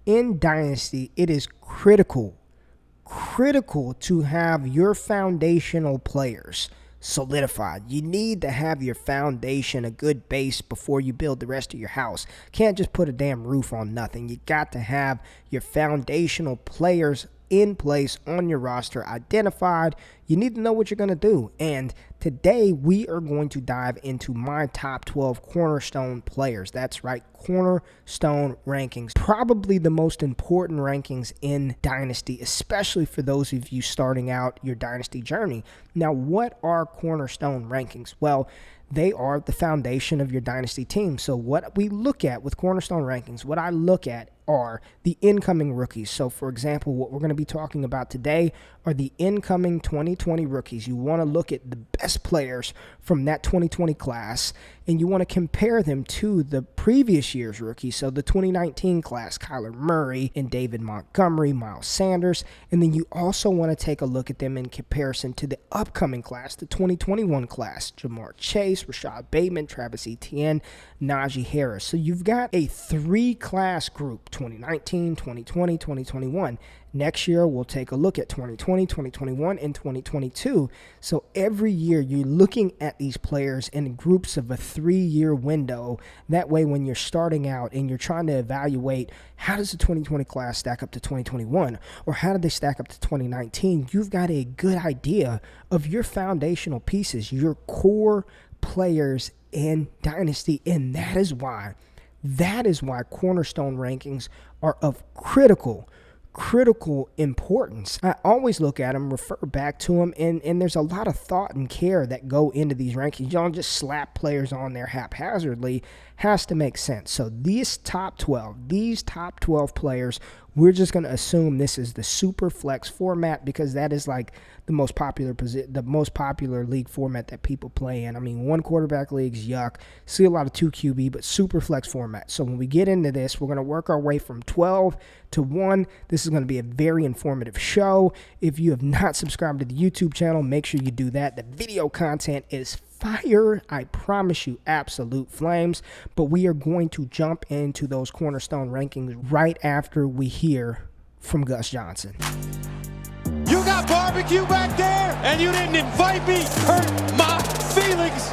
in Dynasty, it is critical to have your foundational players solidified. You need to have your foundation, a good base, before you build the rest of your house. Can't just put a damn roof on nothing. You got to have your foundational players in place on your roster identified. You need to know what you're going to do. And today we are going to dive into my top 12 cornerstone players. That's right, cornerstone rankings. Probably the most important rankings in Dynasty, especially for those of you starting out your Dynasty journey. Now, what are cornerstone rankings? Well, they are the foundation of your Dynasty team. So what we look at with cornerstone rankings, what I look at are the incoming rookies. So, for example, what we're going to be talking about today are the incoming 2020 rookies. You want to look at the best players from that 2020 class, and you want to compare them to the previous year's rookies. So the 2019 class, Kyler Murray and David Montgomery, Miles Sanders. And then you also want to take a look at them in comparison to the upcoming class, the 2021 class, Jamar Chase, Rashad Bateman, Travis Etienne, Najee Harris. So you've got a three-class group, 2019, 2020, 2021. Next year, we'll take a look at 2020, 2021, and 2022. So every year, you're looking at these players in groups of a 3-year window. That way, when you're starting out and you're trying to evaluate how does the 2020 class stack up to 2021, or how did they stack up to 2019, you've got a good idea of your foundational pieces, your core players in Dynasty, and that is why cornerstone rankings are of critical importance. I always look at them, refer back to them, and there's a lot of thought and care that go into these rankings. You don't just slap players on there haphazardly. Has to make sense. So these top 12 players, we're just going to assume this is the super flex format because that is like the most popular league format that people play in. I mean, one quarterback leagues, yuck. See a lot of 2 QB, but super flex format. So when we get into this, we're going to work our way from 12 to 1. This is going to be a very informative show. If you have not subscribed to the YouTube channel, make sure you do that. The video content is fire. I promise you, absolute flames. But we are going to jump into those cornerstone rankings right after we hear from Gus Johnson. You got barbecue back there, and you didn't invite me. Hurt my feelings.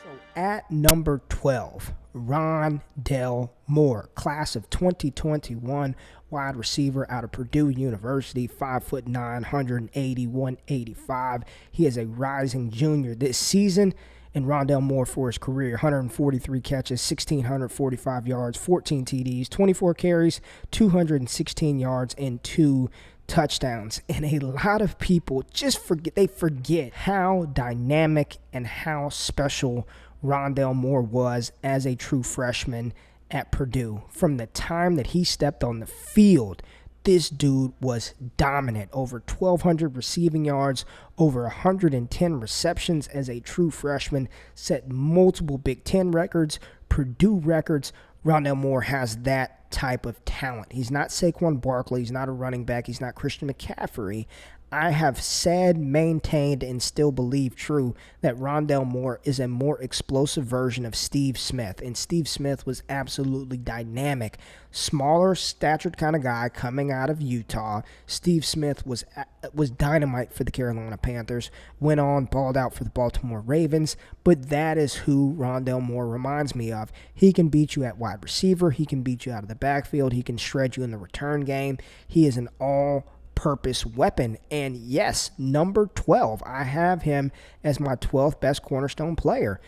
So at number 12, Rondale Moore, class of 2021, wide receiver out of Purdue University, 5'9", 180, 185. He is a rising junior this season. And Rondale Moore for his career, 143 catches, 1,645 yards, 14 TDs, 24 carries, 216 yards, and 2 touchdowns. And a lot of people just forget how dynamic and how special Rondale Moore was as a true freshman at Purdue. From the time that he stepped on the field, this dude was dominant. Over 1,200 receiving yards, over 110 receptions as a true freshman, set multiple Big Ten records, Purdue records. Rondale Moore has that type of talent. He's not Saquon Barkley. He's not a running back. He's not Christian McCaffrey. I have said, maintained, and still believe true that Rondale Moore is a more explosive version of Steve Smith. And Steve Smith was absolutely dynamic. Smaller, statured kind of guy coming out of Utah. Steve Smith was dynamite for the Carolina Panthers. Went on, balled out for the Baltimore Ravens. But that is who Rondale Moore reminds me of. He can beat you at wide receiver. He can beat you out of the backfield. He can shred you in the return game. He is an all-purpose weapon. And yes, number 12, I have him as my 12th best cornerstone player.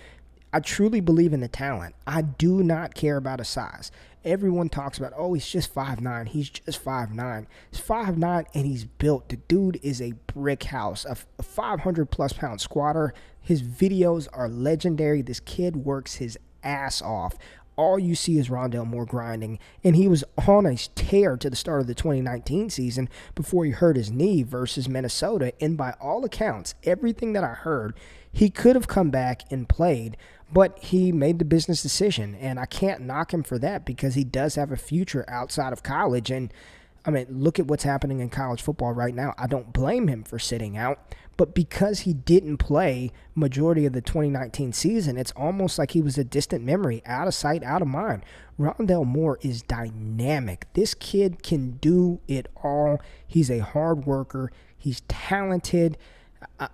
I truly believe in the talent. I do not care about his size. Everyone talks about, oh, he's just 5'9". He's just 5'9". He's 5'9", and he's built. The dude is a brick house, a 500-plus pound squatter. His videos are legendary. This kid works his ass off. All you see is Rondale Moore grinding, and he was on a tear to the start of the 2019 season before he hurt his knee versus Minnesota, and by all accounts, everything that I heard, he could have come back and played, but he made the business decision, and I can't knock him for that because he does have a future outside of college. And I mean, look at what's happening in college football right now. I don't blame him for sitting out, But because he didn't play majority of the 2019 season, it's almost like he was a distant memory, out of sight, out of mind. Rondale Moore is dynamic. This kid can do it all. He's a hard worker. He's talented.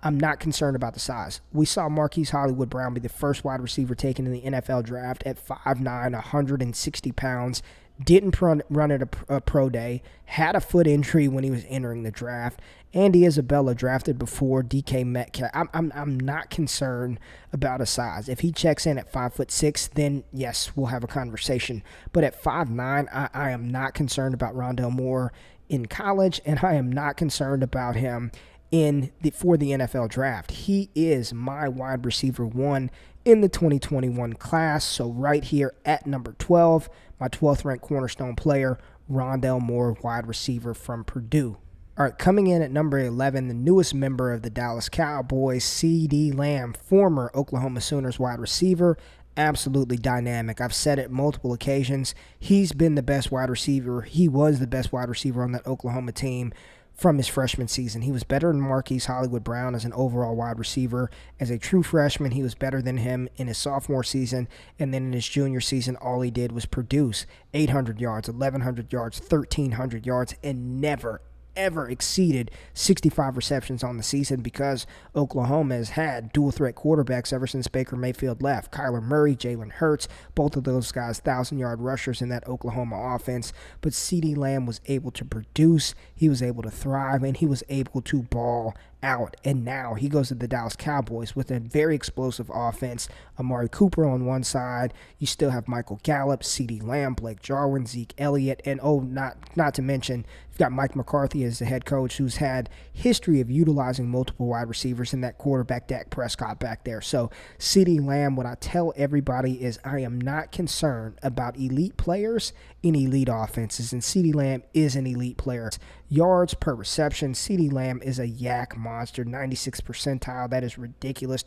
I'm not concerned about the size. We saw Marquise Hollywood-Brown be the first wide receiver taken in the NFL draft at 5'9", 160 pounds. Didn't run at a pro day, had a foot injury when he was entering the draft. Andy Isabella drafted before DK Metcalf. I'm not concerned about his size. If he checks in at 5'6", then yes, we'll have a conversation. But at 5'9", I am not concerned about Rondale Moore in college, and I am not concerned about him for the NFL draft. He is my wide receiver 1 in the 2021 class. So right here at number 12, my 12th ranked cornerstone player, Rondale Moore, wide receiver from Purdue. All right, coming in at number 11, the newest member of the Dallas Cowboys, CeeDee Lamb, former Oklahoma Sooners wide receiver. Absolutely dynamic. I've said it multiple occasions. He's been the best wide receiver. He was the best wide receiver on that Oklahoma team from his freshman season. He was better than Marquise Hollywood-Brown as an overall wide receiver. As a true freshman, he was better than him in his sophomore season, and then in his junior season, all he did was produce 800 yards, 1,100 yards, 1,300 yards, and never, ever exceeded 65 receptions on the season because Oklahoma has had dual-threat quarterbacks ever since Baker Mayfield left. Kyler Murray, Jalen Hurts, both of those guys 1,000-yard rushers in that Oklahoma offense. But CeeDee Lamb was able to produce, he was able to thrive, and he was able to ball out. And now he goes to the Dallas Cowboys with a very explosive offense. Amari Cooper on one side. You still have Michael Gallup, CeeDee Lamb, Blake Jarwin, Zeke Elliott, and not to mention, you've got Mike McCarthy as the head coach, who's had history of utilizing multiple wide receivers in that quarterback, Dak Prescott, back there. So CeeDee Lamb, what I tell everybody is I am not concerned about elite players in elite offenses, and CeeDee Lamb is an elite player. Yards per reception, CeeDee Lamb is a yak monster, 96th percentile. That is ridiculous.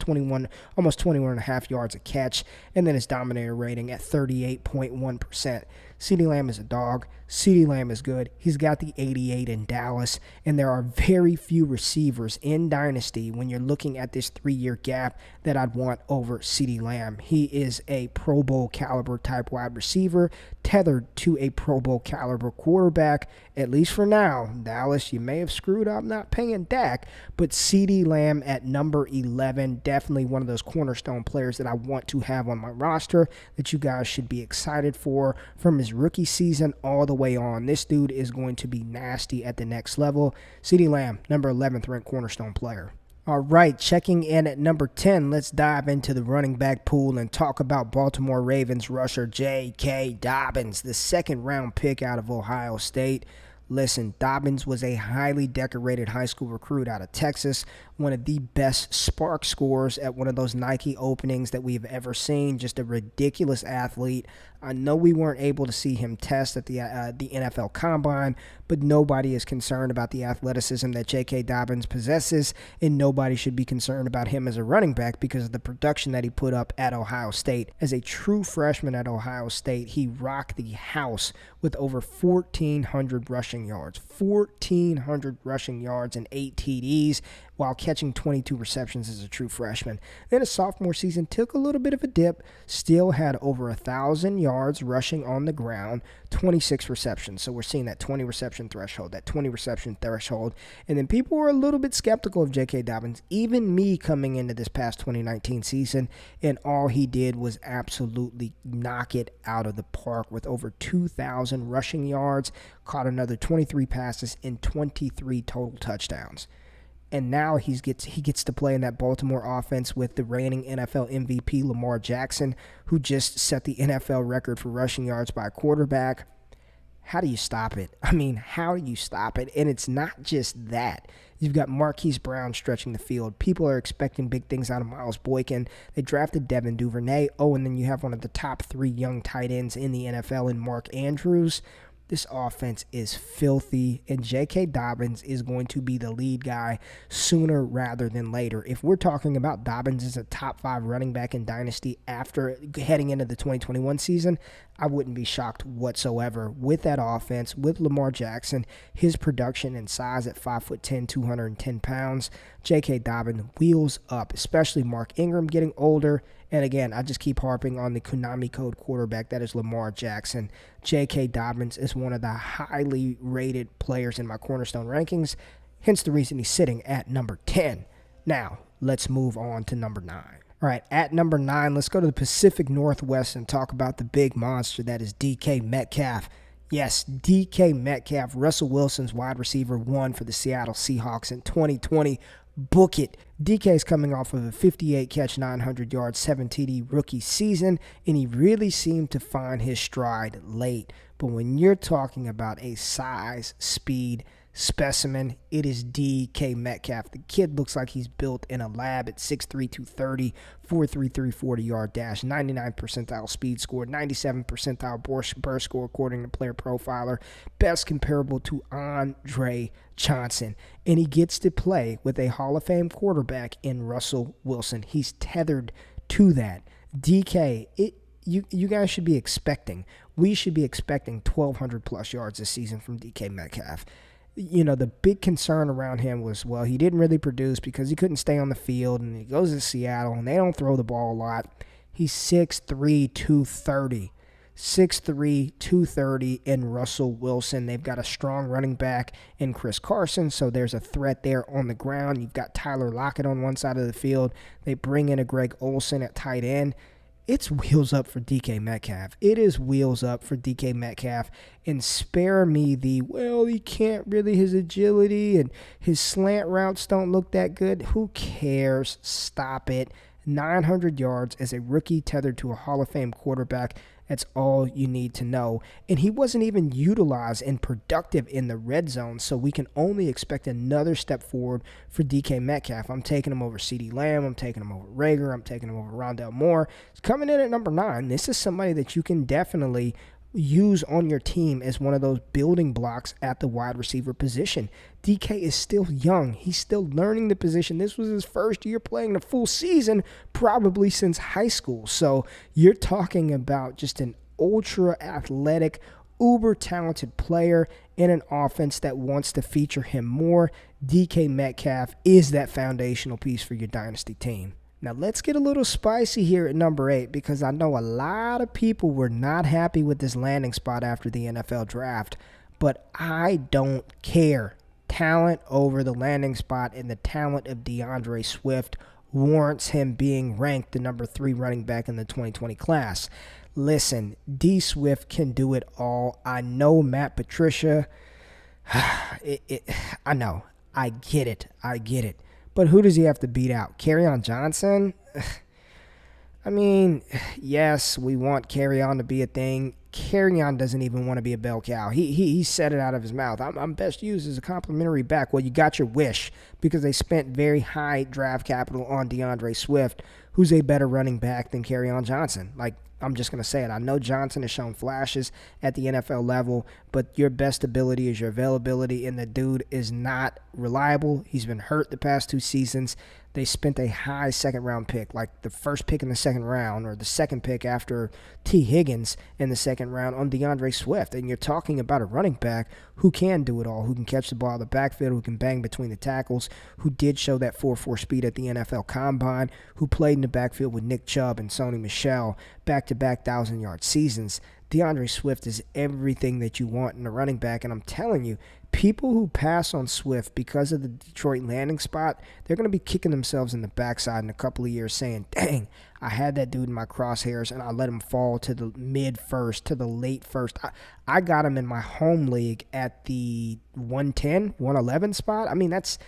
Almost 21 and a half yards a catch, and then his dominator rating at 38.1%. CeeDee Lamb is a dog. CeeDee Lamb is good. He's got the 88 in Dallas, and there are very few receivers in Dynasty when you're looking at this 3-year gap that I'd want over CeeDee Lamb. He is a Pro Bowl caliber type wide receiver, tethered to a Pro Bowl caliber quarterback, at least for now. Dallas, you may have screwed up not paying Dak, but CeeDee Lamb at number 11, definitely one of those cornerstone players that I want to have on my roster that you guys should be excited for from his rookie season all the way on. This dude is going to be nasty at the next level. CeeDee Lamb, number 11th ranked cornerstone player. All right, checking in at number 10, let's dive into the running back pool and talk about Baltimore Ravens rusher J.K. Dobbins, the second-round pick out of Ohio State. Listen, Dobbins was a highly decorated high school recruit out of Texas, one of the best spark scorers at one of those Nike openings that we've ever seen, just a ridiculous athlete. I know we weren't able to see him test at the NFL Combine, but nobody is concerned about the athleticism that J.K. Dobbins possesses, and nobody should be concerned about him as a running back because of the production that he put up at Ohio State. As a true freshman at Ohio State, he rocked the house with over 1,400 rushing yards, 1,400 rushing yards and 8 TDs, while catching 22 receptions as a true freshman. Then his sophomore season took a little bit of a dip, still had over 1,000 yards rushing on the ground, 26 receptions. So we're seeing that 20 reception threshold, that 20 reception threshold. And then people were a little bit skeptical of J.K. Dobbins, even me coming into this past 2019 season, and all he did was absolutely knock it out of the park with over 2,000 rushing yards, caught another 23 passes and 23 total touchdowns. And now he gets to play in that Baltimore offense with the reigning NFL MVP Lamar Jackson, who just set the NFL record for rushing yards by a quarterback. How do you stop it? I mean, how do you stop it? And it's not just that. You've got Marquise Brown stretching the field. People are expecting big things out of Miles Boykin. They drafted Devin Duvernay. Oh, and then you have one of the top 3 young tight ends in the NFL in Mark Andrews. This offense is filthy, and J.K. Dobbins is going to be the lead guy sooner rather than later. If we're talking about Dobbins as a top 5 running back in Dynasty after heading into the 2021 season, I wouldn't be shocked whatsoever with that offense, with Lamar Jackson, his production and size at 5'10", 210 pounds. J.K. Dobbins wheels up, especially Mark Ingram getting older. And again, I just keep harping on the Konami code quarterback. That is Lamar Jackson. J.K. Dobbins is one of the highly rated players in my Cornerstone rankings, hence the reason he's sitting at number 10. Now, let's move on to number 9. All right, at number 9, let's go to the Pacific Northwest and talk about the big monster that is DK Metcalf. Yes, DK Metcalf, Russell Wilson's wide receiver 1 for the Seattle Seahawks in 2020. Book it. DK is coming off of a 58-catch, 900-yard, 7 TD rookie season, and he really seemed to find his stride late. But when you're talking about a size, speed, specimen, it is DK Metcalf. The kid looks like he's built in a lab at 6'3", 230, 4.33 40-yard dash, 99 percentile speed score, 97 percentile burst score according to Player Profiler, best comparable to Andre Johnson. And he gets to play with a Hall of Fame quarterback in Russell Wilson. He's tethered to that. DK, you guys should be expecting, we should be expecting 1,200 plus yards this season from DK Metcalf. You know, the big concern around him was, well, he didn't really produce because he couldn't stay on the field, and he goes to Seattle, and they don't throw the ball a lot. He's 6'3", 230. 6'3", 230 in Russell Wilson. They've got a strong running back in Chris Carson, so there's a threat there on the ground. You've got Tyler Lockett on one side of the field. They bring in a Greg Olsen at tight end. It's wheels up for DK Metcalf. It is wheels up for DK Metcalf. And spare me he can't really, his agility and his slant routes don't look that good. Who cares? Stop it. 900 yards as a rookie tethered to a Hall of Fame quarterback. That's all you need to know. And he wasn't even utilized and productive in the red zone, so we can only expect another step forward for DK Metcalf. I'm taking him over CeeDee Lamb. I'm taking him over Rager. I'm taking him over Rondale Moore. He's coming in at number 9. This is somebody that you can definitely use on your team as one of those building blocks at the wide receiver position. DK is still young. He's still learning the position. This was his first year playing the full season, probably since high school. So you're talking about just an ultra athletic, uber talented player in an offense that wants to feature him more. DK Metcalf is that foundational piece for your dynasty team. Now, let's get a little spicy here at number 8 because I know a lot of people were not happy with this landing spot after the NFL draft, but I don't care. Talent over the landing spot, and the talent of DeAndre Swift warrants him being ranked the number 3 running back in the 2020 class. Listen, D Swift can do it all. I know Matt Patricia. I know. I get it. But who does he have to beat out? Kerryon Johnson? I mean, yes, we want Kerryon to be a thing. Kerryon doesn't even want to be a bell cow. He said it out of his mouth. I'm best used as a complimentary back. Well, you got your wish because they spent very high draft capital on DeAndre Swift, who's a better running back than Kerryon Johnson. Like, I'm just going to say it. I know Johnson has shown flashes at the NFL level, but your best ability is your availability, and the dude is not reliable. He's been hurt the past 2 seasons. They spent a high second-round pick, like the first pick in the second round or the second pick after T. Higgins in the second round on DeAndre Swift. And you're talking about a running back who can do it all, who can catch the ball in the backfield, who can bang between the tackles, who did show that 4.4 speed at the NFL Combine, who played in the backfield with Nick Chubb and Sony Michel, back-to-back 1,000-yard seasons. DeAndre Swift is everything that you want in a running back, and I'm telling you, people who pass on Swift because of the Detroit landing spot, they're going to be kicking themselves in the backside in a couple of years saying, dang, I had that dude in my crosshairs and I let him fall to the mid-first, to the late first. I got him in my home league at the 110, 111 spot. I mean, that's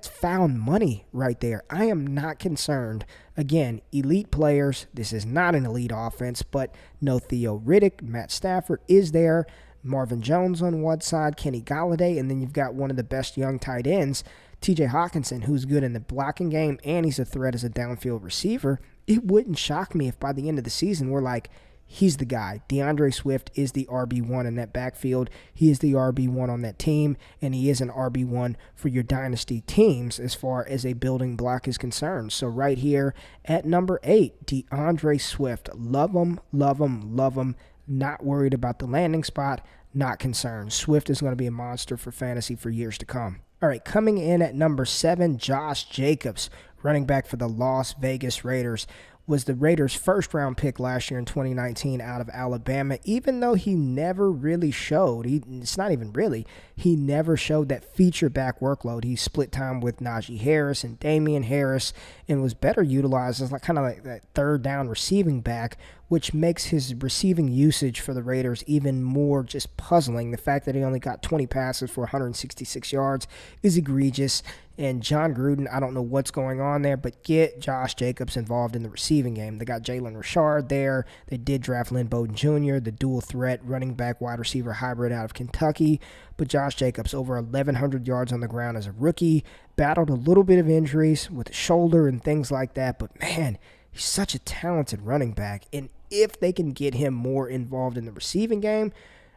found money right there. I am not concerned. Again, elite players. This is not an elite offense, but no Theo Riddick. Matt Stafford is there. Marvin Jones on one side, Kenny Golladay, and then you've got one of the best young tight ends, TJ Hawkinson, who's good in the blocking game, and he's a threat as a downfield receiver. It wouldn't shock me if by the end of the season we're like, he's the guy. DeAndre Swift is the RB1 in that backfield. He is the RB1 on that team, and he is an RB1 for your dynasty teams as far as a building block is concerned. So right here at number 8, DeAndre Swift. Love him, love him, love him. Not worried about the landing spot. Not concerned. Swift is going to be a monster for fantasy for years to come. All right, coming in at number 7, Josh Jacobs, running back for the Las Vegas Raiders. Was the Raiders' first-round pick last year in 2019 out of Alabama, even though he never really showed. He never showed that feature back workload. He split time with Najee Harris and Damian Harris and was better utilized as kind of that third down receiving back, which makes his receiving usage for the Raiders even more just puzzling. The fact that he only got 20 passes for 166 yards is egregious. And John Gruden, I don't know what's going on there, but get Josh Jacobs involved in the receiving game. They got Jalen Richard there. They did draft Lynn Bowden Jr., the dual threat running back wide receiver hybrid out of Kentucky. But Josh Jacobs, over 1,100 yards on the ground as a rookie, battled a little bit of injuries with the shoulder and things like that. But man, he's such a talented running back. And if they can get him more involved in the receiving game,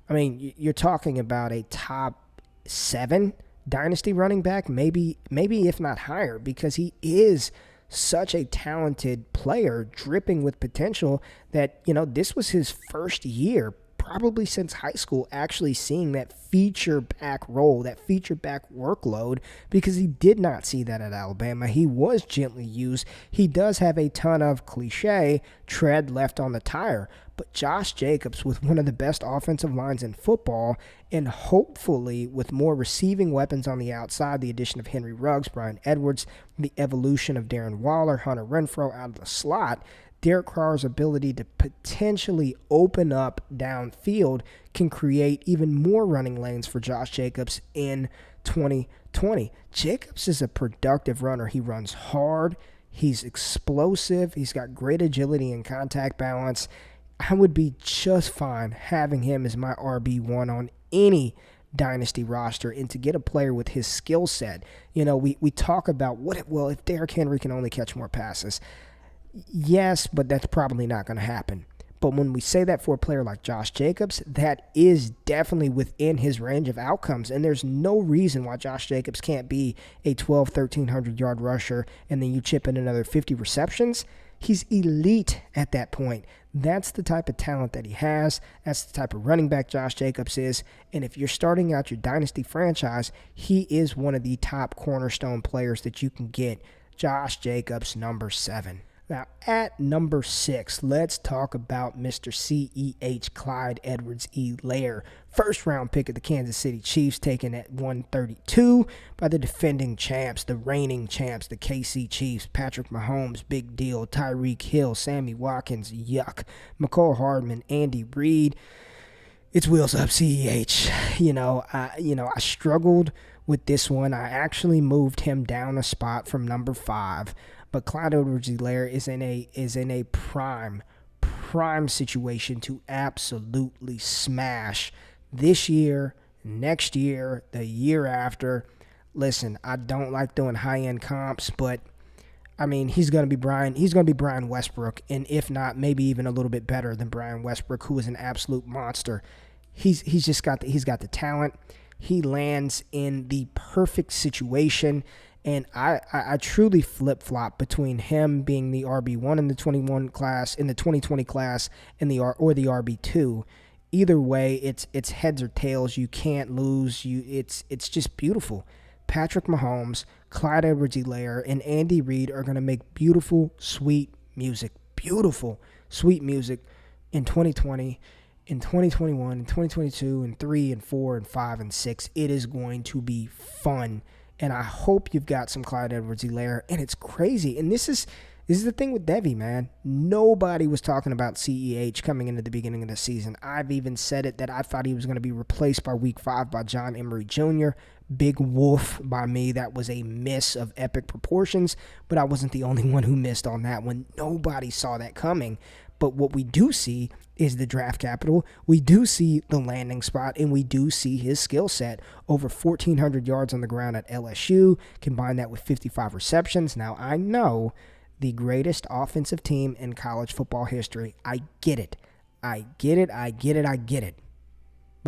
I mean, you're talking about a top 7 Dynasty running back, maybe if not higher, because he is such a talented player, dripping with potential that, this was his first year, probably since high school, actually seeing that feature back role, that feature back workload, because he did not see that at Alabama. He was gently used. He does have a ton of cliche tread left on the tire, but Josh Jacobs, with one of the best offensive lines in football, and hopefully with more receiving weapons on the outside, the addition of Henry Ruggs, Bryan Edwards, the evolution of Darren Waller, Hunter Renfrow out of the slot, Derek Carr's ability to potentially open up downfield can create even more running lanes for Josh Jacobs in 2020. Jacobs is a productive runner. He runs hard. He's explosive. He's got great agility and contact balance. I would be just fine having him as my RB1 on any Dynasty roster, and to get a player with his skill set. We talk about if Derrick Henry can only catch more passes. Yes, but that's probably not going to happen. But when we say that for a player like Josh Jacobs, that is definitely within his range of outcomes. And there's no reason why Josh Jacobs can't be a 1,300 yard rusher and then you chip in another 50 receptions. He's elite at that point. That's the type of talent that he has. That's the type of running back Josh Jacobs is. And if you're starting out your Dynasty franchise, he is one of the top cornerstone players that you can get. Josh Jacobs, number 7. Now, at number 6, let's talk about Mr. CEH Clyde Edwards-Helaire. First-round pick of the Kansas City Chiefs, taken at 132 by the defending champs, the reigning champs, the KC Chiefs. Patrick Mahomes, big deal. Tyreek Hill, Sammy Watkins, yuck. McCall Hardman, Andy Reid. It's wheels up, CEH. I struggled with this one. I actually moved him down a spot from number 5. But Clyde Edwards-Helaire is in a prime situation to absolutely smash this year, next year, the year after. Listen, I don't like doing high-end comps, but I mean, he's going to be Brian Westbrook, and if not, maybe even a little bit better than Brian Westbrook, who is an absolute monster. He's got the talent. He lands in the perfect situation. And I truly flip-flop between him being the RB1 in the 2020 class, and the RB2. Either way, it's heads or tails. You can't lose. It's just beautiful. Patrick Mahomes, Clyde Edwards-Helaire, and Andy Reid are going to make beautiful, sweet music. Beautiful, sweet music in 2020, in 2021, in 2022, in 3 and 4 and 5 and 6. It is going to be fun. And I hope you've got some Clyde Edwards-Helaire. And it's crazy. And this is the thing with Devy, man. Nobody was talking about CEH coming into the beginning of the season. I've even said it that I thought he was going to be replaced by week 5 by John Emery Jr. Big woof by me. That was a miss of epic proportions. But I wasn't the only one who missed on that one. Nobody saw that coming. But what we do see is the draft capital. We do see the landing spot, and we do see his skill set. Over 1,400 yards on the ground at LSU. Combine that with 55 receptions. Now, I know the greatest offensive team in college football history. I get it. But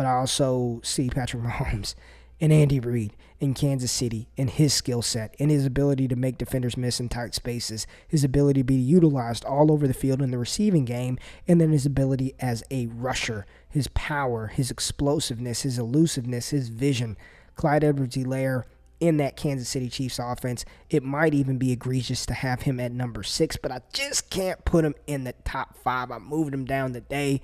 I also see Patrick Mahomes. and Andy Reid in Kansas City and his skill set and his ability to make defenders miss in tight spaces, his ability to be utilized all over the field in the receiving game, and then his ability as a rusher, his power, his explosiveness, his elusiveness, his vision. Clyde Edwards-Helaire in that Kansas City Chiefs offense, it might even be egregious to have him at number 6, but I just can't put him in the top 5. I moved him down today.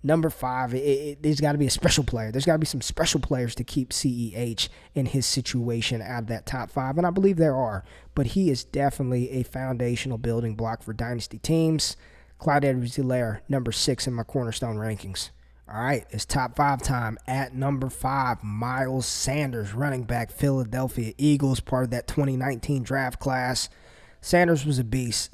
Number 5, there's got to be a special player. There's got to be some special players to keep CEH in his situation out of that top 5, and I believe there are. But he is definitely a foundational building block for dynasty teams. Clyde Edwards-Helaire, number 6 in my Cornerstone rankings. All right, it's top 5 time. At number 5, Miles Sanders, running back, Philadelphia Eagles, part of that 2019 draft class. Sanders was a beast.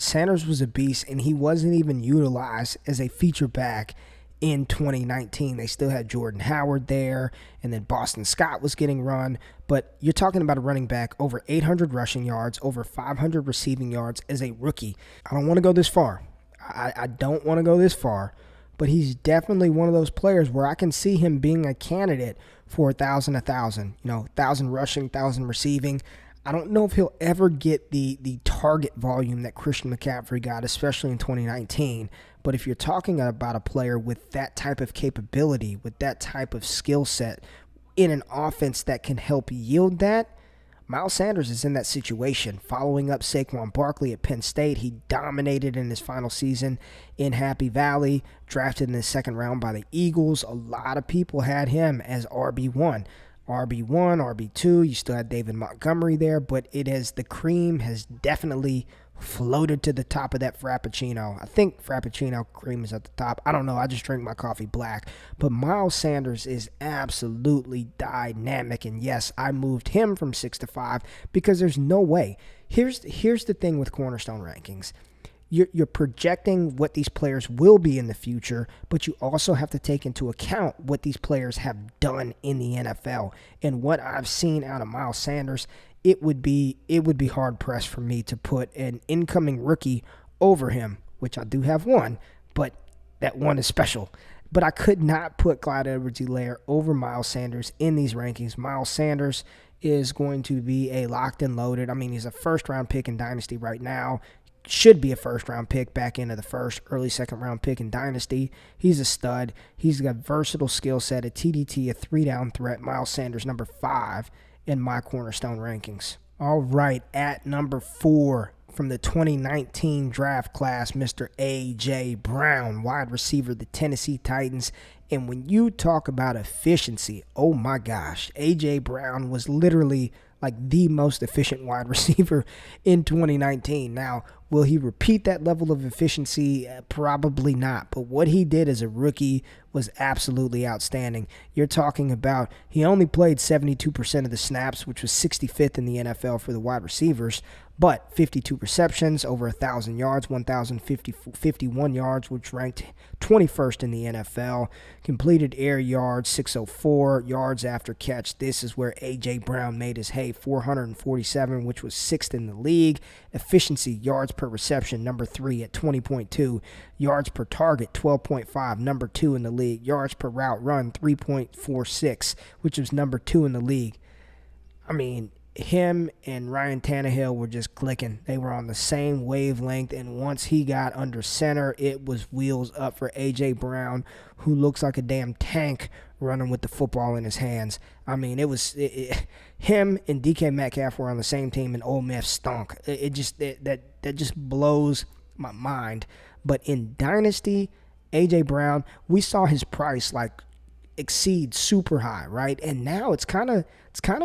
And he wasn't even utilized as a feature back in 2019. They still had Jordan Howard there, and then Boston Scott was getting run. But you're talking about a running back over 800 rushing yards, over 500 receiving yards as a rookie. I don't want to go this far. I don't want to go this far, but he's definitely one of those players where I can see him being a candidate for 1,000, 1,000 rushing, 1,000 receiving. I don't know if he'll ever get the target volume that Christian McCaffrey got, especially in 2019. But if you're talking about a player with that type of capability, with that type of skill set, in an offense that can help yield that, Miles Sanders is in that situation. Following up Saquon Barkley at Penn State, he dominated in his final season in Happy Valley, drafted in the second round by the Eagles. A lot of people had him as RB1. RB2, you still had David Montgomery there, but the cream has definitely floated to the top of that Frappuccino. I think Frappuccino cream is at the top. I don't know. I just drink my coffee black. But Miles Sanders is absolutely dynamic. And yes, I moved him from 6 to 5 because there's no way. Here's the thing with Cornerstone rankings. You're projecting what these players will be in the future, but you also have to take into account what these players have done in the NFL. And what I've seen out of Miles Sanders, it would be hard-pressed for me to put an incoming rookie over him, which I do have one, but that one is special. But I could not put Clyde Edwards-Helaire over Miles Sanders in these rankings. Miles Sanders is going to be a locked and loaded. I mean, he's a first-round pick in Dynasty right now. Should be a first-round pick, back into the first, early second-round pick in Dynasty. He's a stud. He's got a versatile skill set, a TDT, a three-down threat. Miles Sanders, number 5 in my Cornerstone rankings. All right, at number 4 from the 2019 draft class, Mr. A.J. Brown, wide receiver, the Tennessee Titans. And when you talk about efficiency, oh my gosh, A.J. Brown was literally like the most efficient wide receiver in 2019. Now, will he repeat that level of efficiency? Probably not. But what he did as a rookie was absolutely outstanding. You're talking about he only played 72% of the snaps, which was 65th in the NFL for the wide receivers, but 52 receptions, over 1,000 yards, 1,051 yards, which ranked 21st in the NFL. Completed air yards, 604 yards after catch. This is where A.J. Brown made his hay, 447, which was 6th in the league. Efficiency, yards per reception, number 3 at 20.2. Yards per target, 12.5, number 2 in the league. Yards per route run, 3.46, which was number 2 in the league. I mean, him and Ryan Tannehill were just clicking. They were on the same wavelength, and once he got under center, it was wheels up for A.J. Brown, who looks like a damn tank running with the football in his hands. I mean, him and DK Metcalf were on the same team, and Ole Miss stunk. That just blows my mind. But in Dynasty, A.J. Brown, we saw his price exceed super high, right? And now it's kind of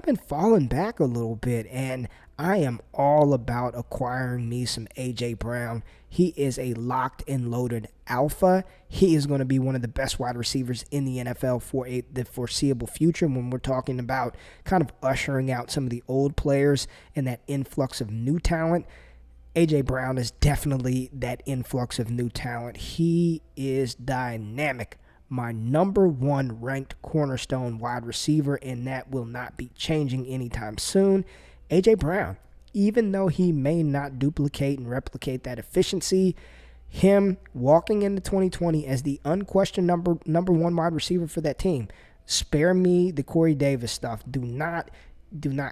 been falling back a little bit, and I am all about acquiring me some A.J. Brown. He is a locked and loaded alpha. He is going to be one of the best wide receivers in the NFL for the foreseeable future when we're talking about kind of ushering out some of the old players and that influx of new talent. A.J. Brown is definitely that influx of new talent. He is dynamic. My number 1 ranked cornerstone wide receiver, and that will not be changing anytime soon. A.J. Brown, even though he may not duplicate and replicate that efficiency, him walking into 2020 as the unquestioned number 1 wide receiver for that team, Spare me the Corey Davis stuff. Do not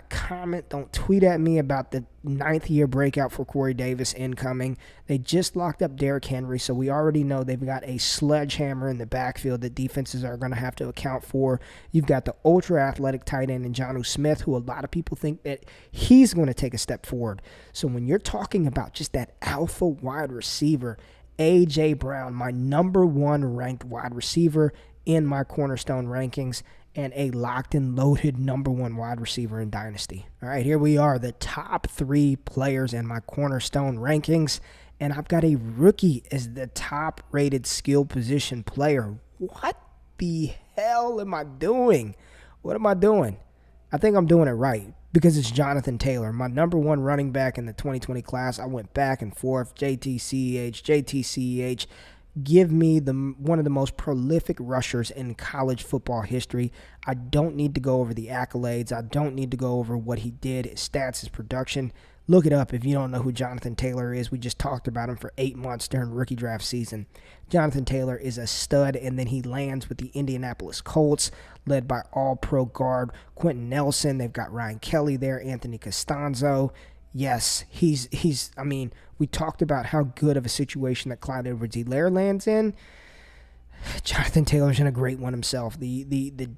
comment. Don't tweet at me about the 9th-year breakout for Corey Davis incoming. They just locked up Derrick Henry, so we already know they've got a sledgehammer in the backfield that defenses are going to have to account for. You've got the ultra-athletic tight end in Jonnu Smith, who a lot of people think that he's going to take a step forward. So when you're talking about just that alpha wide receiver, A.J. Brown, my number 1 ranked wide receiver in my Cornerstone rankings, and a locked and loaded number 1 wide receiver in Dynasty. All right, here we are, the top 3 players in my Cornerstone rankings, and I've got a rookie as the top rated skill position player. What the hell am I doing? What am I doing? I think I'm doing it right because it's Jonathan Taylor, my number 1 running back in the 2020 class. I went back and forth, JTCEH. Give me one of the most prolific rushers in college football history. I don't need to go over the accolades. I don't need to go over what he did, his stats, his production. Look it up if you don't know who Jonathan Taylor is. We just talked about him for 8 months during rookie draft season. Jonathan Taylor is a stud, and then he lands with the Indianapolis Colts, led by all-pro guard Quentin Nelson. They've got Ryan Kelly there, Anthony Costanzo. Yes, I mean, we talked about how good of a situation that Clyde Edwards-Helaire lands in. Jonathan Taylor's in a great one himself. The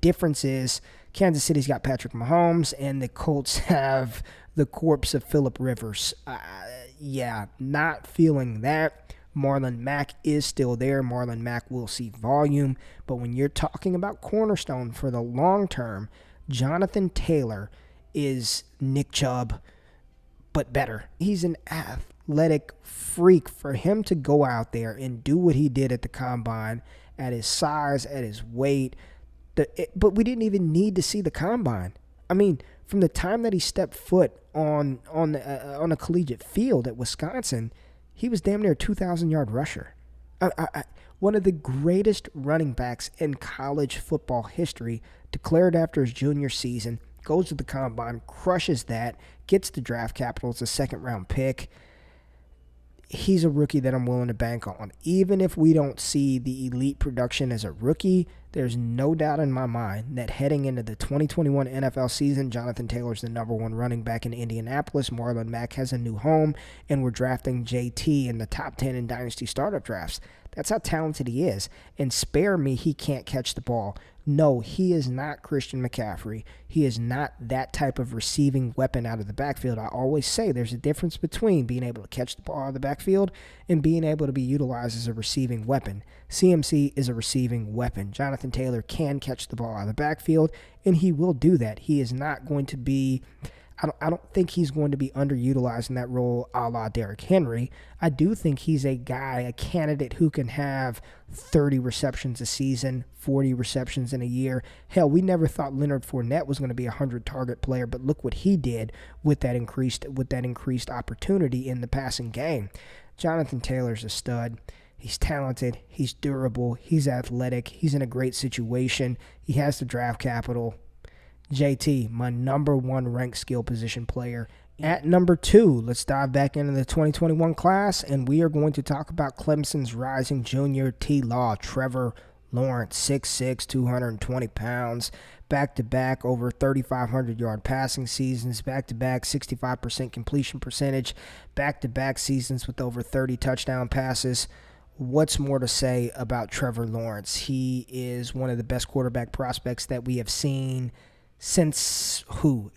difference is Kansas City's got Patrick Mahomes, and the Colts have the corpse of Phillip Rivers. Not feeling that. Marlon Mack is still there. Marlon Mack will see volume. But when you're talking about Cornerstone for the long term, Jonathan Taylor is Nick Chubb, but better. He's an athletic freak. For him to go out there and do what he did at the combine, at his size, at his weight, but we didn't even need to see the combine. I mean, from the time that he stepped foot on a collegiate field at Wisconsin, he was damn near a 2,000-yard rusher. One of the greatest running backs in college football history, declared after his junior season, goes to the combine, crushes that, gets the draft capital as a second-round pick. He's a rookie that I'm willing to bank on. Even if we don't see the elite production as a rookie, there's no doubt in my mind that heading into the 2021 NFL season, Jonathan Taylor's the number 1 running back in Indianapolis. Marlon Mack has a new home, and we're drafting JT in the top 10 in Dynasty startup drafts. That's how talented he is. And spare me, he can't catch the ball. No, he is not Christian McCaffrey. He is not that type of receiving weapon out of the backfield. I always say there's a difference between being able to catch the ball out of the backfield and being able to be utilized as a receiving weapon. CMC is a receiving weapon. Jonathan Taylor can catch the ball out of the backfield, and he will do that. He is not going to be... I don't think he's going to be underutilized in that role a la Derrick Henry. I do think he's a guy, a candidate who can have 30 receptions a season, 40 receptions in a year. Hell, we never thought Leonard Fournette was going to be a 100-target player, but look what he did with that increased opportunity in the passing game. Jonathan Taylor's a stud. He's talented. He's durable. He's athletic. He's in a great situation. He has the draft capital. JT, my number 1 ranked skill position player. At number 2, let's dive back into the 2021 class, and we are going to talk about Clemson's rising junior T-Law, Trevor Lawrence, 6'6", 220 pounds, back-to-back over 3,500-yard passing seasons, back-to-back 65% completion percentage, back-to-back seasons with over 30 touchdown passes. What's more to say about Trevor Lawrence? He is one of the best quarterback prospects that we have seen since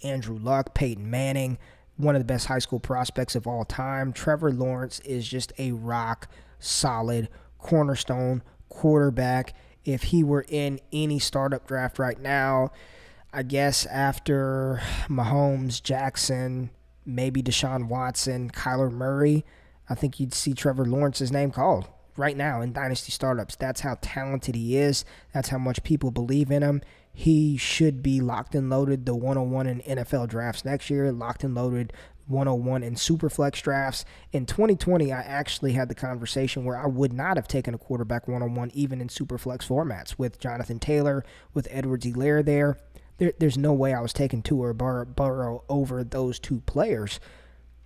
Andrew Luck, Peyton Manning, one of the best high school prospects of all time. Trevor Lawrence is just a rock-solid cornerstone quarterback. If he were in any startup draft right now, I guess after Mahomes, Jackson, maybe Deshaun Watson, Kyler Murray, I think you'd see Trevor Lawrence's name called right now in Dynasty startups. That's how talented he is. That's how much people believe in him. He should be locked and loaded the 101 in NFL drafts next year, locked and loaded 101 in Superflex drafts. In 2020, I actually had the conversation where I would not have taken a quarterback 101 even in Superflex formats with Jonathan Taylor, with Edwards-Helaire there. There's no way I was taking Tua or Burrow over those 2 players.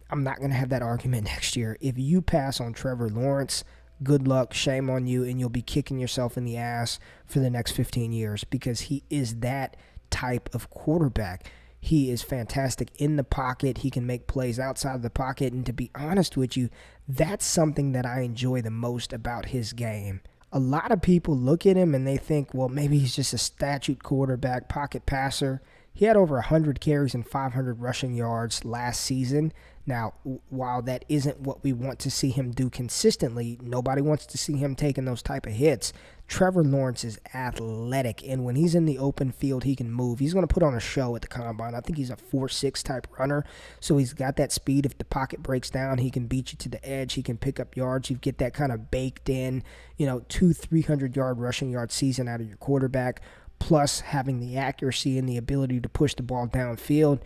I'm not going to have that argument next year. If you pass on Trevor Lawrence, good luck, shame on you, and you'll be kicking yourself in the ass for the next 15 years because he is that type of quarterback. He is fantastic in the pocket. He can make plays outside of the pocket. And to be honest with you, that's something that I enjoy the most about his game. A lot of people look at him and they think, well, maybe he's just a statute quarterback, pocket passer. He had over 100 carries and 500 rushing yards last season. Now, while that isn't what we want to see him do consistently, nobody wants to see him taking those type of hits. Trevor Lawrence is athletic, and when he's in the open field, he can move. He's going to put on a show at the combine. I think he's a 4.6 type runner, so he's got that speed. If the pocket breaks down, he can beat you to the edge. He can pick up yards. You get that kind of baked in, 200-300-yard rushing yard season out of your quarterback, plus having the accuracy and the ability to push the ball downfield.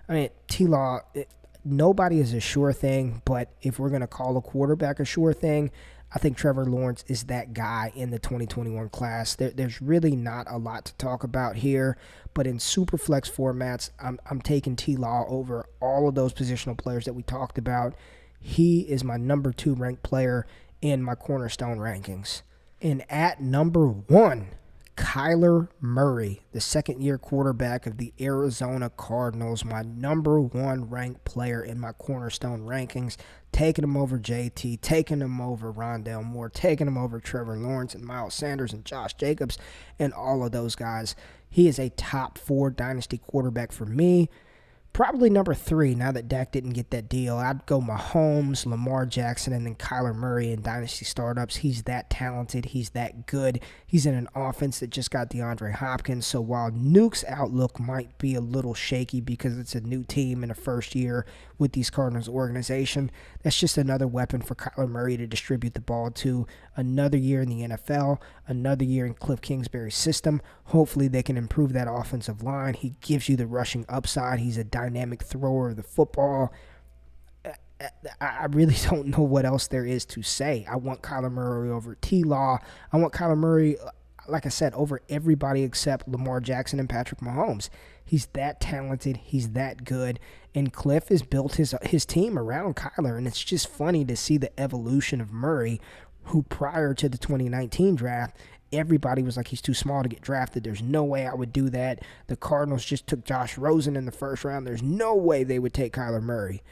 I mean, T-Law, nobody is a sure thing, but if we're going to call a quarterback a sure thing, I think Trevor Lawrence is that guy in the 2021 class. There's really not a lot to talk about here, but in super flex formats, I'm taking T-Law over all of those positional players that we talked about. He is my number 2 ranked player in my Cornerstone rankings. And at number 1, Kyler Murray, the second-year quarterback of the Arizona Cardinals, my number 1 ranked player in my Cornerstone rankings, taking him over JT, taking him over Rondale Moore, taking him over Trevor Lawrence and Miles Sanders and Josh Jacobs and all of those guys. He is a top 4 dynasty quarterback for me. Probably number 3 now that Dak didn't get that deal. I'd go Mahomes, Lamar Jackson, and then Kyler Murray in dynasty startups. He's that talented. He's that good. He's in an offense that just got DeAndre Hopkins. So while Nuke's outlook might be a little shaky because it's a new team in the first year with these Cardinals organization, that's just another weapon for Kyler Murray to distribute the ball to. Another year in the NFL, another year in Cliff Kingsbury's system. Hopefully they can improve that offensive line. He gives you the rushing upside. He's a dynamic thrower of the football. I really don't know what else there is to say. I want Kyler Murray over T-Law. I want Kyler Murray, like I said, over everybody except Lamar Jackson and Patrick Mahomes. He's that talented. He's that good. And Cliff has built his team around Kyler, and it's just funny to see the evolution of Murray, who prior to the 2019 draft, everybody was like, he's too small to get drafted. There's no way I would do that. The Cardinals just took Josh Rosen in the first round. There's no way they would take Kyler Murray.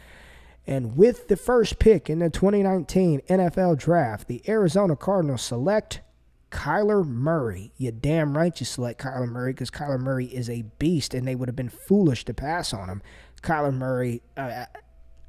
And with the first pick in the 2019 NFL draft, the Arizona Cardinals select Kyler Murray. You're damn right you select Kyler Murray because Kyler Murray is a beast, and they would have been foolish to pass on him. Kyler Murray,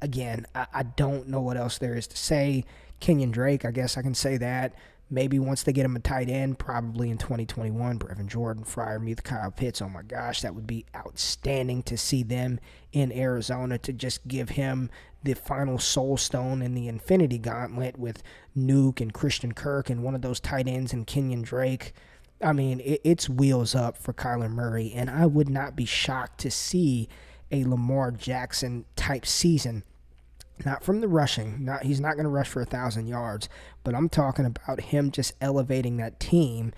again, I don't know what else there is to say. Kenyon Drake, I guess I can say that. Maybe once they get him a tight end, probably in 2021, Brevin Jordan, Freiermuth, Kyle Pitts. Oh my gosh, that would be outstanding to see them in Arizona, to just give him the final soul stone in the Infinity Gauntlet with Nuke and Christian Kirk and one of those tight ends and Kenyon Drake. I mean, it's wheels up for Kyler Murray, and I would not be shocked to see a Lamar Jackson type season. Not from the rushing. He's not going to rush for 1,000 yards, but I'm talking about him just elevating that team.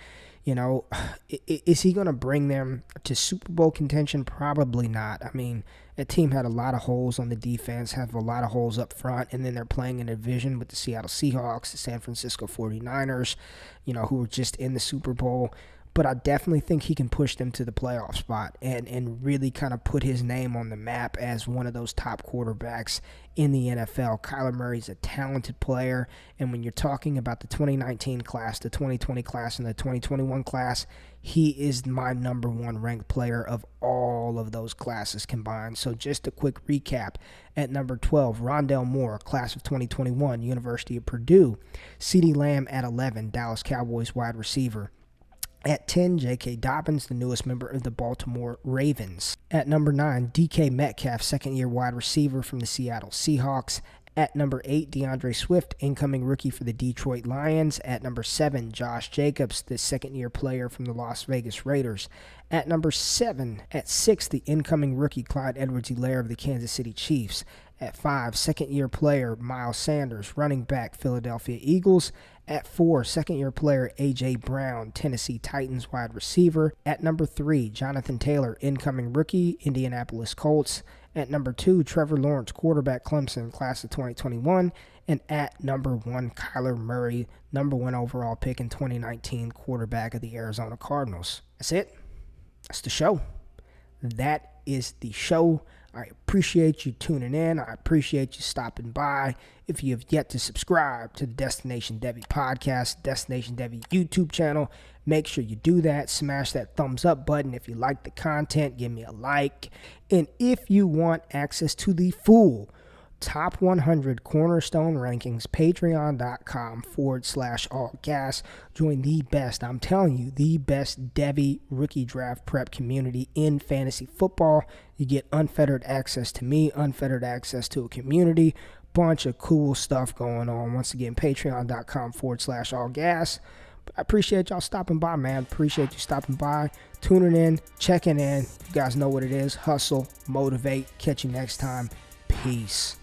Is he going to bring them to Super Bowl contention? Probably not. I mean, that team had a lot of holes on the defense, have a lot of holes up front, and then they're playing in a division with the Seattle Seahawks, the San Francisco 49ers, who were just in the Super Bowl. But I definitely think he can push them to the playoff spot and really kind of put his name on the map as one of those top quarterbacks in the NFL. Kyler Murray's a talented player, and when you're talking about the 2019 class, the 2020 class, and the 2021 class, he is my number 1 ranked player of all of those classes combined. So just a quick recap. At number 12, Rondale Moore, class of 2021, University of Purdue. CeeDee Lamb at 11, Dallas Cowboys wide receiver. At 10, J.K. Dobbins, the newest member of the Baltimore Ravens. At number 9, DK Metcalf, second-year wide receiver from the Seattle Seahawks. At number 8, DeAndre Swift, incoming rookie for the Detroit Lions. At number 7, Josh Jacobs, the second-year player from the Las Vegas Raiders. At number 7, at 6, the incoming rookie Clyde Edwards-Helaire of the Kansas City Chiefs. At 5, second-year player Miles Sanders, running back Philadelphia Eagles. At 4, second-year player A.J. Brown, Tennessee Titans wide receiver. At number 3, Jonathan Taylor, incoming rookie, Indianapolis Colts. At number 2, Trevor Lawrence, quarterback Clemson, class of 2021. and at number 1 Kyler Murray, number 1 overall pick in 2019, quarterback of the Arizona Cardinals. That's it. That's the show. That is the show. I appreciate you tuning in. I appreciate you stopping by. If you have yet to subscribe to the Destination Devy podcast, Destination Devy YouTube channel, make sure you do that. Smash that thumbs up button. If you like the content, give me a like. And if you want access to the full Top 100 Cornerstone Rankings, patreon.com/allgas. Join the best, I'm telling you, the best Devy rookie draft prep community in fantasy football. You get unfettered access to me, unfettered access to a community, bunch of cool stuff going on. Once again, patreon.com/allgas. I appreciate y'all stopping by, man. Appreciate you stopping by, tuning in, checking in. You guys know what it is. Hustle, motivate. Catch you next time. Peace.